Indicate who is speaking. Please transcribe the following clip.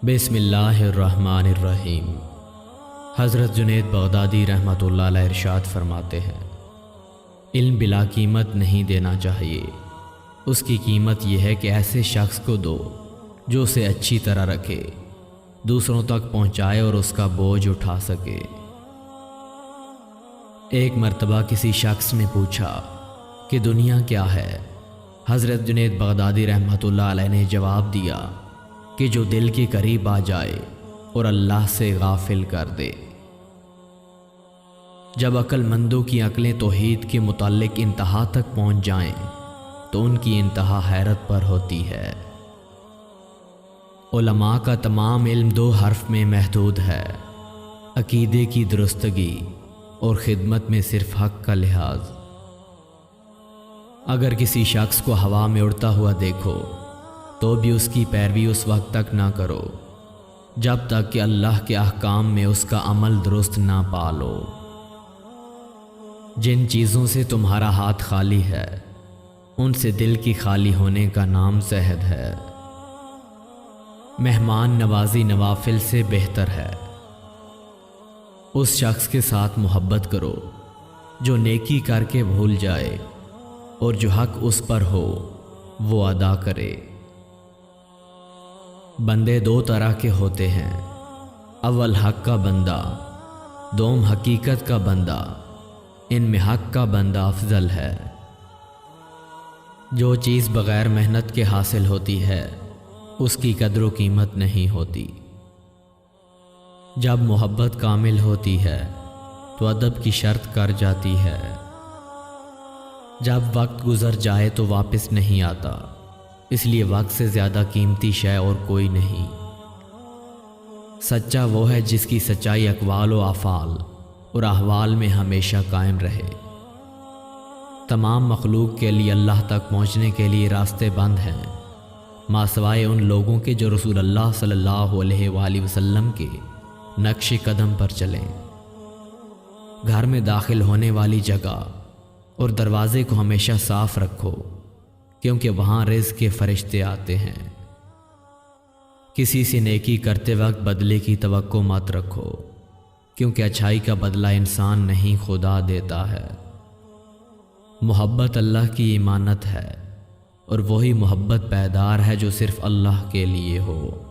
Speaker 1: بسم اللہ الرحمن الرحیم۔ حضرت جنید بغدادی رحمۃ اللہ علیہ ارشاد فرماتے ہیں، علم بلا قیمت نہیں دینا چاہیے، اس کی قیمت یہ ہے کہ ایسے شخص کو دو جو اسے اچھی طرح رکھے، دوسروں تک پہنچائے اور اس کا بوجھ اٹھا سکے۔ ایک مرتبہ کسی شخص نے پوچھا کہ دنیا کیا ہے؟ حضرت جنید بغدادی رحمۃ اللہ علیہ نے جواب دیا کہ جو دل کے قریب آ جائے اور اللہ سے غافل کر دے۔ جب عقل مندوں کی عقلیں توحید کے متعلق انتہا تک پہنچ جائیں تو ان کی انتہا حیرت پر ہوتی ہے۔ علماء کا تمام علم دو حرف میں محدود ہے، عقیدے کی درستگی اور خدمت میں صرف حق کا لحاظ۔ اگر کسی شخص کو ہوا میں اڑتا ہوا دیکھو تو بھی اس کی پیروی اس وقت تک نہ کرو جب تک کہ اللہ کے احکام میں اس کا عمل درست نہ پالو۔ جن چیزوں سے تمہارا ہاتھ خالی ہے ان سے دل کی خالی ہونے کا نام زہد ہے۔ مہمان نوازی نوافل سے بہتر ہے۔ اس شخص کے ساتھ محبت کرو جو نیکی کر کے بھول جائے اور جو حق اس پر ہو وہ ادا کرے۔ بندے دو طرح کے ہوتے ہیں، اول حق کا بندہ، دوم حقیقت کا بندہ۔ ان میں حق کا بندہ افضل ہے۔ جو چیز بغیر محنت کے حاصل ہوتی ہے اس کی قدر و قیمت نہیں ہوتی۔ جب محبت کامل ہوتی ہے تو ادب کی شرط کر جاتی ہے۔ جب وقت گزر جائے تو واپس نہیں آتا، اس لیے وقت سے زیادہ قیمتی شے اور کوئی نہیں۔ سچا وہ ہے جس کی سچائی اقوال و افعال اور احوال میں ہمیشہ قائم رہے۔ تمام مخلوق کے لیے اللہ تک پہنچنے کے لیے راستے بند ہیں ماسوائے ان لوگوں کے جو رسول اللہ صلی اللہ علیہ وآلہ وسلم کے نقش قدم پر چلیں۔ گھر میں داخل ہونے والی جگہ اور دروازے کو ہمیشہ صاف رکھو کیونکہ وہاں رزق کے فرشتے آتے ہیں۔ کسی سے نیکی کرتے وقت بدلے کی توقع مت رکھو کیونکہ اچھائی کا بدلہ انسان نہیں خدا دیتا ہے۔ محبت اللہ کی امانت ہے اور وہی محبت پائیدار ہے جو صرف اللہ کے لیے ہو۔